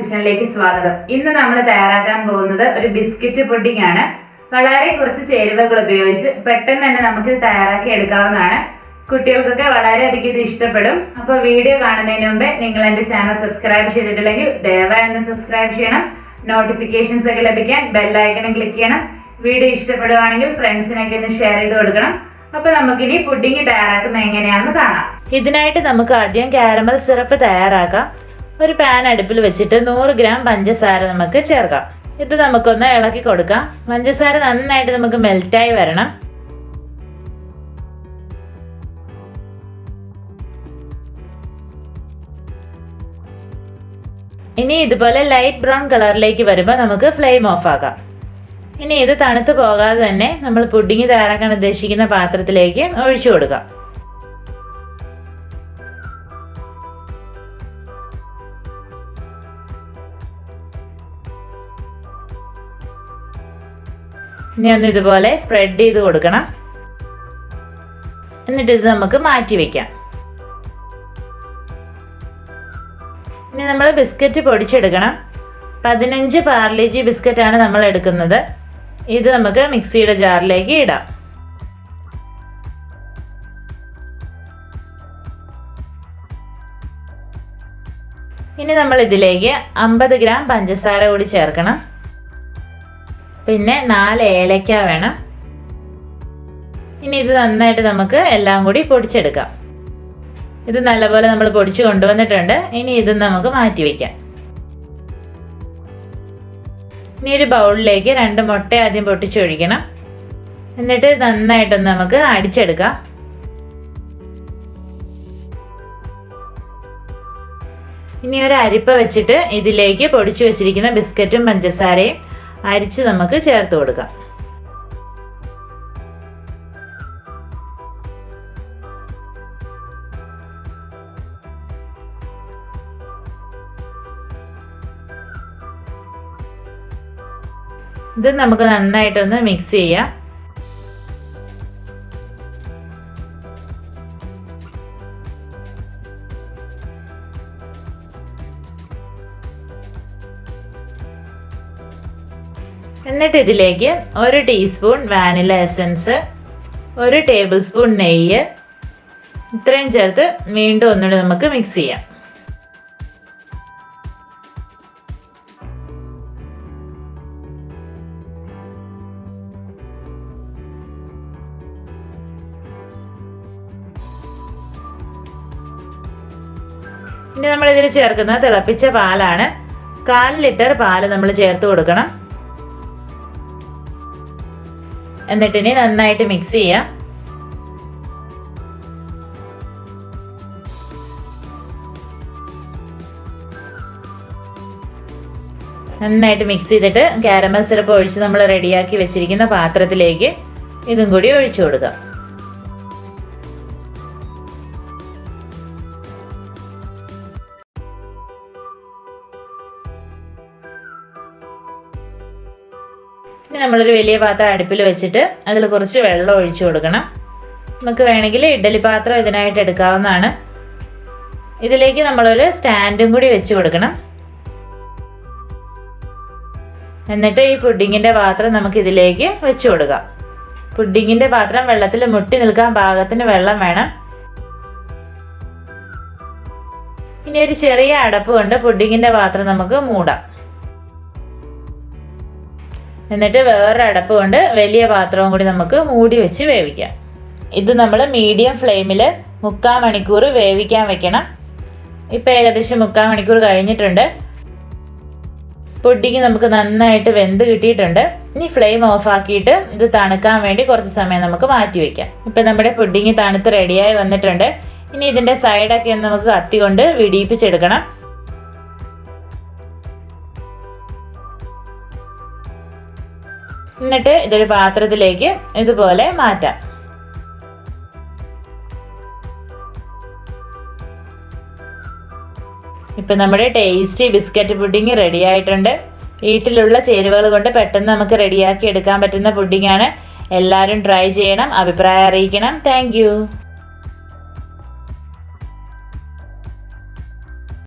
കിച്ചണിലേക്ക് സ്വാഗതം. ഇന്ന് നമ്മൾ തയ്യാറാക്കാൻ പോകുന്നത് ഒരു ബിസ്ക്കറ്റ് പുഡിംഗ് ആണ്. വളരെ കുറച്ച് ചേരുവകൾ ഉപയോഗിച്ച് പെട്ടെന്ന് തന്നെ നമുക്ക് തയ്യാറാക്കി എടുക്കാവുന്നതാണ്. കുട്ടികൾക്കൊക്കെ വളരെയധികം ഇത് ഇഷ്ടപ്പെടും. അപ്പോൾ വീഡിയോ കാണുന്നതിന് മുമ്പേ നിങ്ങൾ എൻ്റെ ചാനൽ സബ്സ്ക്രൈബ് ചെയ്തിട്ടില്ലെങ്കിൽ ദയവായി ഒന്ന് സബ്സ്ക്രൈബ് ചെയ്യണം. നോട്ടിഫിക്കേഷൻസ് ഒക്കെ ലഭിക്കാൻ ബെല്ലൈക്കണും ക്ലിക്ക് ചെയ്യണം. വീഡിയോ ഇഷ്ടപ്പെടുവാണെങ്കിൽ ഫ്രണ്ട്സിനൊക്കെ ഒന്ന് ഷെയർ ചെയ്ത് കൊടുക്കണം. അപ്പോൾ നമുക്കിനി പുഡിംഗ് തയ്യാറാക്കുന്നത് എങ്ങനെയാണെന്ന് കാണാം. ഇതിനായിട്ട് നമുക്ക് ആദ്യം കാരമൽ സിറപ്പ് തയ്യാറാക്കാം. ഒരു പാൻ അടുപ്പിൽ വെച്ചിട്ട് 100 ഗ്രാം പഞ്ചസാര നമുക്ക് ചേർക്കാം. ഇത് നമുക്കൊന്ന് ഇളക്കി കൊടുക്കാം. പഞ്ചസാര നന്നായിട്ട് നമുക്ക് മെൽറ്റായി വരണം. ഇനി ഇതുപോലെ ലൈറ്റ് ബ്രൗൺ കളറിലേക്ക് വരുമ്പോൾ നമുക്ക് ഫ്ലെയിം ഓഫ് ആക്കാം. ഇനി ഇത് തണുത്ത് പോകാതെ തന്നെ നമ്മൾ പുഡിംഗ് തയ്യാറാക്കാൻ ഉദ്ദേശിക്കുന്ന പാത്രത്തിലേക്ക് ഒഴിച്ചു കൊടുക്കാം. ഇനി ഒന്ന് ഇതുപോലെ സ്പ്രെഡ് ചെയ്ത് കൊടുക്കണം. എന്നിട്ട് ഇത് നമുക്ക് മാറ്റി വയ്ക്കാം. ഇനി നമ്മൾ ബിസ്ക്കറ്റ് പൊടിച്ചെടുക്കണം. 15 പാർലെ ജി ബിസ്ക്കറ്റാണ് നമ്മൾ എടുക്കുന്നത്. ഇത് നമുക്ക് മിക്സിയുടെ ജാറിലേക്ക് ഇടാം. ഇനി നമ്മൾ ഇതിലേക്ക് 50 ഗ്രാം പഞ്ചസാര കൂടി ചേർക്കണം. പിന്നെ 4 ഏലക്ക വേണം. ഇനി ഇത് നന്നായിട്ട് നമുക്ക് എല്ലാം കൂടി പൊടിച്ചെടുക്കാം. ഇത് നല്ലപോലെ നമ്മൾ പൊടിച്ച് കൊണ്ടുവന്നിട്ടുണ്ട്. ഇനി ഇത് നമുക്ക് മാറ്റി വയ്ക്കാം. ഇനി ഒരു ബൗളിലേക്ക് 2 മുട്ട ആദ്യം പൊട്ടിച്ചൊഴിക്കണം. എന്നിട്ട് നന്നായിട്ടൊന്ന് നമുക്ക് അടിച്ചെടുക്കാം. ഇനി ഒരു അരിപ്പ വെച്ചിട്ട് ഇതിലേക്ക് പൊടിച്ചു വെച്ചിരിക്കുന്ന ബിസ്ക്കറ്റും പഞ്ചസാരയും അരിച്ച് നമുക്ക് ചേർത്ത് കൊടുക്കാം. ഇത് നമുക്ക് നന്നായിട്ടൊന്ന് മിക്സ് ചെയ്യാം. എന്നിട്ട് ഇതിലേക്ക് 1 teaspoon vanilla essence, 1 table spoon നെയ്യ്, ഇത്രയും ചേർത്ത് വീണ്ടും ഒന്നുകൂടി നമുക്ക് മിക്സ് ചെയ്യാം. ഇനി നമ്മളിതിൽ ചേർക്കുന്നത് തിളപ്പിച്ച പാലാണ്. 1/4 ലിറ്റർ പാല് നമ്മൾ ചേർത്ത് കൊടുക്കണം. എന്നിട്ടിനി നന്നായിട്ട് മിക്സ് ചെയ്യാം. നന്നായിട്ട് മിക്സ് ചെയ്തിട്ട് കാരമൽ സിറപ്പ് ഒഴിച്ച് നമ്മൾ റെഡിയാക്കി വെച്ചിരിക്കുന്ന പാത്രത്തിലേക്ക് ഇതും കൂടി ഒഴിച്ചു കൊടുക്കാം. ഇനി നമ്മളൊരു വലിയ പാത്രം അടുപ്പിൽ വെച്ചിട്ട് അതിൽ കുറച്ച് വെള്ളം ഒഴിച്ചു കൊടുക്കണം. നമുക്ക് വേണമെങ്കിൽ ഇഡ്ഡലി പാത്രം ഇതിനായിട്ട് എടുക്കാവുന്നതാണ്. ഇതിലേക്ക് നമ്മളൊരു സ്റ്റാൻഡും കൂടി വെച്ച് കൊടുക്കണം. എന്നിട്ട് ഈ പുഡിങ്ങിൻ്റെ പാത്രം നമുക്ക് ഇതിലേക്ക് വെച്ച് കൊടുക്കാം. പുഡിങ്ങിൻ്റെ പാത്രം വെള്ളത്തിൽ മുട്ടി നിൽക്കാൻ പാകത്തിന് വെള്ളം വേണം. ഇനി ഒരു ചെറിയ അടപ്പ് കൊണ്ട് പുഡിങ്ങിൻ്റെ പാത്രം നമുക്ക് മൂടാം. എന്നിട്ട് വേറൊരു അടപ്പ് കൊണ്ട് വലിയ പാത്രവും കൂടി നമുക്ക് മൂടി വെച്ച് വേവിക്കാം. ഇത് നമ്മൾ മീഡിയം ഫ്ലെയിമിൽ 3/4 മണിക്കൂർ വേവിക്കാൻ വെക്കണം. ഇപ്പോൾ ഏകദേശം 3/4 മണിക്കൂർ കഴിഞ്ഞിട്ടുണ്ട്. പുഡിങ് നമുക്ക് നന്നായിട്ട് വെന്ത് കിട്ടിയിട്ടുണ്ട്. ഇനി ഫ്ലെയിം ഓഫ് ആക്കിയിട്ട് ഇത് തണുക്കാൻ വേണ്ടി കുറച്ച് സമയം നമുക്ക് മാറ്റി വയ്ക്കാം. ഇപ്പോൾ നമ്മുടെ പുഡിങ് തണുത്ത് റെഡിയായി വന്നിട്ടുണ്ട്. ഇനി ഇതിൻ്റെ സൈഡൊക്കെ ഒന്ന് നമുക്ക് കത്തി കൊണ്ട് വിടിയിപ്പിച്ചെടുക്കണം. എന്നിട്ട് ഇതൊരു പാത്രത്തിലേക്ക് ഇതുപോലെ മാറ്റാം. ഇപ്പം നമ്മുടെ ടേസ്റ്റി ബിസ്ക്കറ്റ് പുഡിംഗ് റെഡി ആയിട്ടുണ്ട്. വീട്ടിലുള്ള ചേരുവകൾ കൊണ്ട് പെട്ടെന്ന് നമുക്ക് റെഡിയാക്കി എടുക്കാൻ പറ്റുന്ന പുഡിംഗ് ആണ്. എല്ലാവരും ട്രൈ ചെയ്യണം, അഭിപ്രായം അറിയിക്കണം. താങ്ക്